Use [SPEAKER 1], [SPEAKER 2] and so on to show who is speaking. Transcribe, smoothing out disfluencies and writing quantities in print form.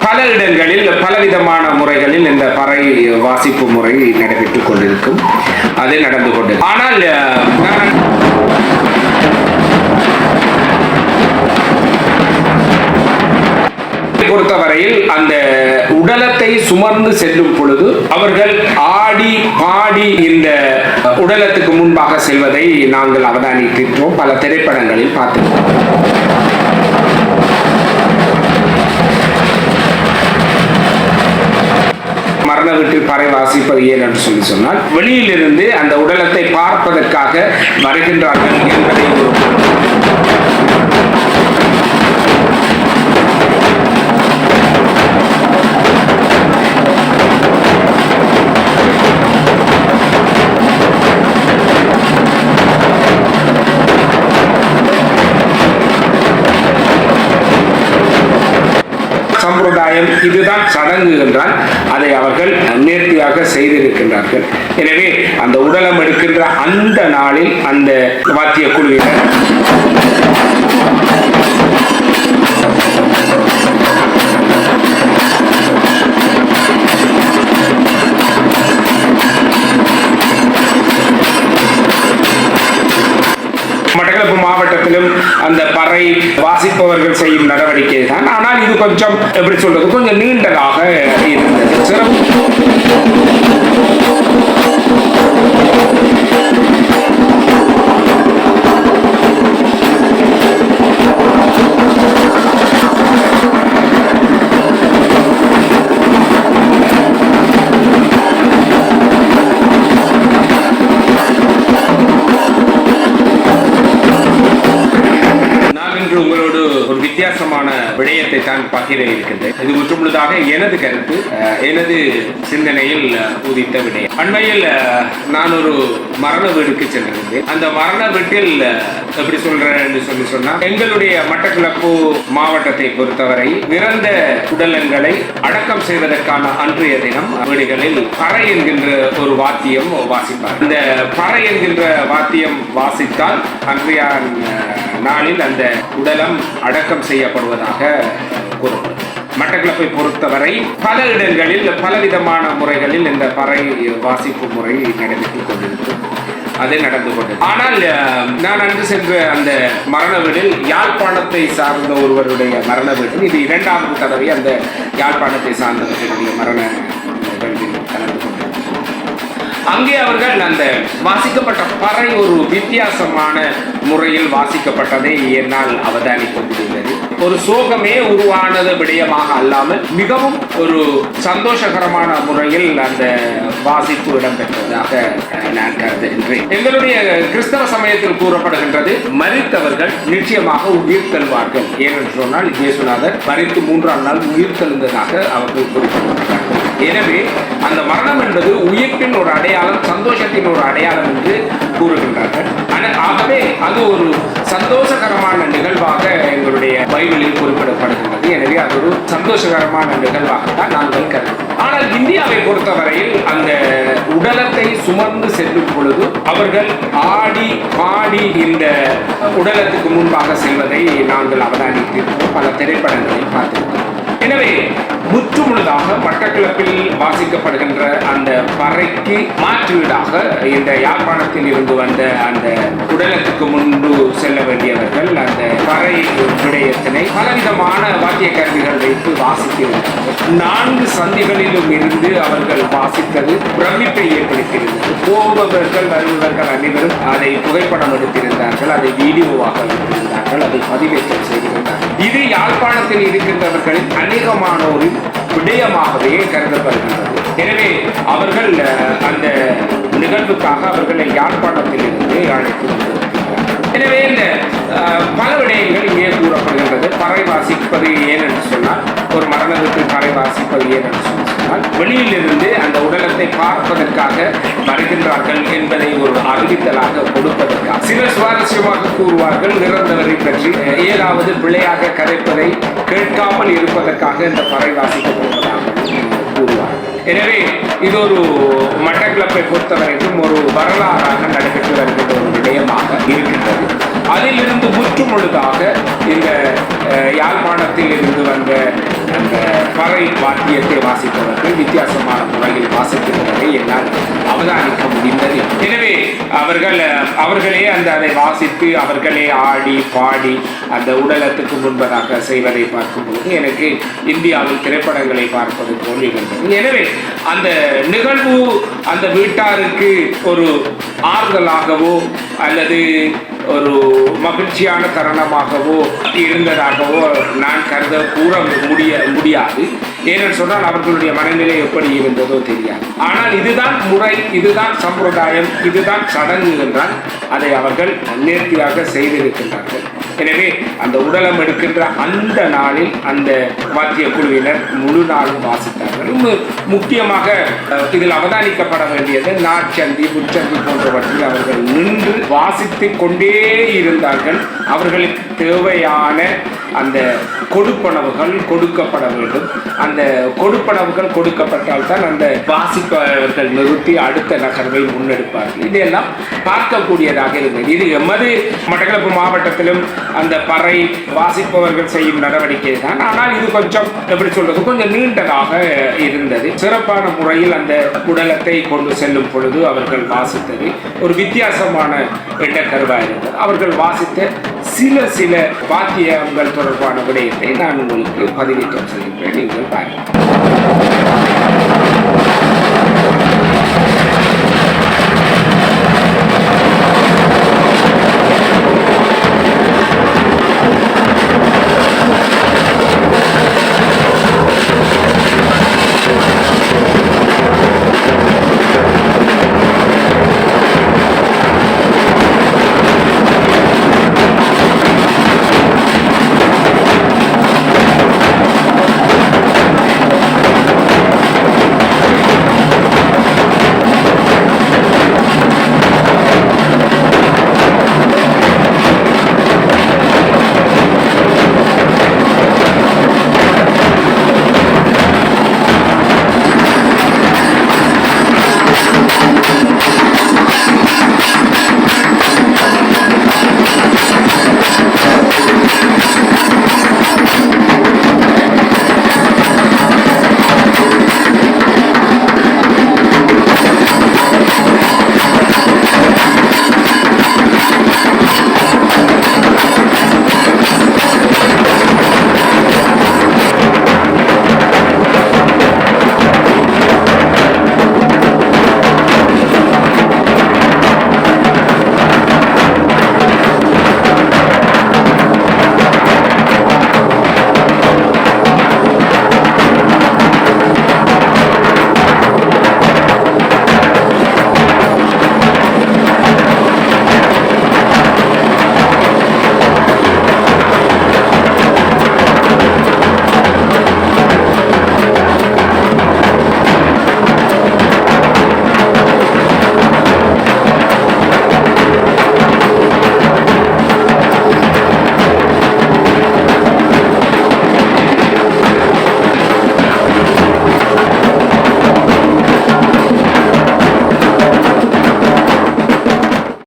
[SPEAKER 1] பல இடங்களில் பலவிதமான முறைகளில் இந்த பறை வாசிப்பு முறை நடைபெற்றுக் கொண்டிருக்கும். அது நடந்து கொண்டது. ஆனால் பொறுத்தவரையில் அந்த உடலத்தை சுமந்து செல்லும் பொழுது அவர்கள் ஆடி பாடி இந்த உடலத்துக்கு முன்பாக செல்வதை நாங்கள் அவதானித்திருக்கிறோம். பல திரைப்படங்களில் பார்த்திருக்கிறோம். மரண வீட்டில் பறை வாசிப்பது ஏன் என்று சொன்னால் வெளியிலிருந்து அந்த உடலத்தை பார்ப்பதற்காக வருகின்றார்கள் என்பதை சம்பிரதாயம், இதுதான் சடங்கு என்றால் அதை அவர்கள் நேர்த்தியாக செய்திருக்கின்றார்கள். எனவே அந்த உடலம் எடுக்கின்ற அந்த நாளில் அந்த வாத்திய குழுவினர் மட்டக்களப்பு மாவட்டத்திலும் அந்த பறை வாசிப்பவர்கள் செய்யும் நடவடிக்கை தான். ஆனால் இது கொஞ்சம் எப்படி சொல்றது, கொஞ்சம் நீண்டதாக இருந்தது. உங்களோடு ஒரு வித்தியாசமான விடயத்தை தான் பகிர இருக்கின்றேன். இது முற்றுமுழுதாக எனது கருத்து, எனது சிந்தனையில் உதித்த விடயம். அண்மையில் நான் ஒரு மரண வீடுக்கு சென்றிருந்தேன். அந்த மரண வீட்டில் எப்படி சொல்றேன் என்று சொன்னா, எங்களுடைய மட்டக்களப்பு மாவட்டத்தை பொறுத்தவரை இறந்த உடலங்களை அடக்கம் செய்வதற்கான அன்றைய தினம் வீடுகளில் பறை என்கின்ற ஒரு வாத்தியம் வாசிப்பார். இந்த பறை என்கின்ற வாத்தியம் வாசித்தால் அன்றைய நாளில் அந்த உடலம் அடக்கம் செய்யப்படுவதாக கூறப்படும். மட்டக்களப்பை பொறுத்தவரை பல இடங்களில் பலவிதமான முறைகளில் இந்த பறை வாசிப்பு முறை நடைபெற்றுக் கொண்டிருக்கும். அது நடந்து கொண்டது. ஆனால் நான் அன்று சென்ற அந்த மரண வீட்டில் யாழ்ப்பாணத்தை சார்ந்த ஒருவருடைய மரண வீட்டில் இது 2வது தடவை அந்த யாழ்ப்பாணத்தை சார்ந்தவர்களுடைய மரண நிகழ்வில் கலந்து கொண்டது. அங்கே அவர்கள் அந்த வாசிக்கப்பட்ட பறை ஒரு வித்தியாசமான முறையில் வாசிக்கப்பட்டதை என்னால் அவதானிக்க முடிந்தது. ஒரு சோகமே உருவானது விடயமாக அல்லாமல் மிகவும் ஒரு சந்தோஷகரமான முறையில் அந்த வாசிப்பு இடம்பெற்றதாக நான் கருதுகின்றேன். எங்களுடைய கிறிஸ்தவ சமயத்தில் கூறப்படுகின்றது, மரித்தவர்கள் நிச்சயமாக உயிர் தெழுவார்கள். ஏனென்று சொன்னால் இயேசுநாதர் மரித்து 3ஆம் நாள் உயிர் தெழுந்ததாக அவர்கள் குறிப்பிடுகிறார்கள். எனவே அந்த மரணம் என்பது உயிர்ப்பின் ஒரு அடையாளம், சந்தோஷத்தின் ஒரு அடையாளம் என்று கூறுகின்றார்கள். ஆகவே அது ஒரு சந்தோஷகரமான நிகழ்வாக எங்களுடைய பைபிளில் குறிப்பிடப்படுகின்றது. எனவே அது ஒரு சந்தோஷகரமான நிகழ்வாகத்தான் நாங்கள் கருதுகிறோம். ஆனால் இந்தியாவை பொறுத்தவரையில் அந்த உடலத்தை சுமந்து செல்லும் பொழுது அவர்கள் ஆடி பாடி இந்த உடலத்துக்கு முன்பாக செல்வதை நாங்கள் அவதானித்திருக்கிறோம். பல திரைப்படங்களில் பார்த்திருக்கிறோம். எனவே முற்றுமுழுதாக மட்டக்களப்பில் வாசிக்கப்படுகின்ற அந்த பறைக்கு மாற்றீடாக இந்த யாழ்ப்பாணத்தில் இருந்து வந்த அந்த உடலத்துக்கு முன்பு செல்ல வேண்டியவர்கள் அந்த பறை விடயத்தினை பலவிதமான வாத்திய கருவிகள் வைத்து வாசித்திருந்தார்கள். 4 சந்திகளிலும் இருந்து அவர்கள் வாசித்தது பிரமிப்பை ஏற்படுத்தியிருந்தது. போபவர்கள் வருபவர்கள் அனைவரும் அதை புகைப்படம் எடுத்திருந்தார்கள், அதை வீடியோவாக எடுத்திருந்தார்கள், அதை பதிவேற்றம் செய்திருந்தார்கள். இது யாழ்ப்பாணத்தில் இருக்கின்றவர்களின் அநேகமானோரின் விடயமாகவே கருதப்படுகின்றது. எனவே அவர்கள் அந்த நிகழ்வுக்காக அவர்களை யாழ்ப்பாணத்தில் இருந்து அழைத்து வந்திருக்கிறார்கள். எனவே இந்த பல விடயங்கள் இங்கே கூறப்படுகின்றது. பறை வாசிப்பது ஏன் என்று சொன்னால், ஒரு மரண வீட்டில் பறை வாசிப்பது ஏன் என்று சொன்னால், வெளியிலிருந்து அந்த உடலத்தை பார்ப்பதற்காக வருகின்றார்கள் என்பதை ஒரு அறிவித்தலாக கொடுப்பதற்காக. சிலர் சுவாரஸ்யமாக கூறுவார்கள், இறந்தவரை பற்றி ஏதாவது பிழையாக கதைப்பதை கேட்காமல் இருப்பதற்காக இந்த பறை வாசிக்கப்படுவதாக கூறுவார்கள். எனவே இது ஒரு மட்டக்களப்பை பொறுத்தவரைக்கும் ஒரு வரலாறாக நடைபெற்று வருகின்ற ஒரு விடயமாக இருக்கின்றது. அதிலிருந்து முற்றுமுழுதாக இந்த யாழ்ப்பாணத்தில் இருந்து வந்த அந்த பறை வாத்தியத்தை வாசிப்பவர்கள் வித்தியாசமான முறையில் வாசிக்கின்றதை என்னால் அவதானிக்க முடிந்தது. எனவே அவர்களே அதை வாசித்து அவர்களே ஆடி பாடி அந்த உடலத்துக்கு முன்பதாக செய்வதை பார்க்கும்போது எனக்கு இந்தியாவில் திரைப்படங்களை பார்ப்பது போல் இருந்தது. எனவே அந்த நிகழ்வு அந்த வீட்டாருக்கு ஒரு ஆறுதலாகவோ அல்லது ஒரு மகிழ்ச்சியான தருணமாகவோ இருந்ததாகவோ நான் கூற முடியாது. ஏனென்று சொன்னால் அவர்களுடைய மனநிலை எப்படி இருந்ததோ தெரியாது. ஆனால் இதுதான் முறை, இதுதான் சம்பிரதாயம், இதுதான் சடங்கு என்றால் அதை அவர்கள் நேர்த்தியாக செய்திருக்கின்றார்கள். எனவே அந்த உடலம் எடுக்கின்ற அந்த நாளில் அந்த வாத்திய குழுவினர் முழு நாளும் வாசித்தார்கள். முக்கியமாக இதில் அவதானிக்கப்பட வேண்டியது நாட்சந்தி முச்சந்தி போன்றவற்றில் அவர்கள் நின்று வாசித்து கொண்டே இருந்தார்கள். அவர்களுக்கு தேவையான அந்த கொடுப்பனவுகள் கொடுக்கப்பட வேண்டும். அந்த கொடுப்பனவுகள் கொடுக்கப்பட்டால் தான் அந்த வாசிப்பவர்கள் நிறுத்தி அடுத்த நகர்வை முன்னெடுப்பார்கள். இதெல்லாம் பார்க்கக்கூடியதாக இருந்தது. இது எமது மட்டக்களப்பு மாவட்டத்திலும் அந்த பறை வாசிப்பவர்கள் செய்யும் நடவடிக்கை தான். ஆனால் இது கொஞ்சம் எப்படி சொல்றது, கொஞ்சம் நீண்டதாக இருந்தது. சிறப்பான முறையில் அந்த உடலத்தை கொண்டு செல்லும் பொழுது அவர்கள் வாசித்தது ஒரு வித்தியாசமான எண்ணக்கருவாக இருந்தது. அவர்கள் வாசித்த சில வாத்தியங்கள் தொடர்பான விடயத்தை நான் உங்களுக்கு பதிவேற்றம் செய்கின்றேன். நீங்கள் பாருங்கள்.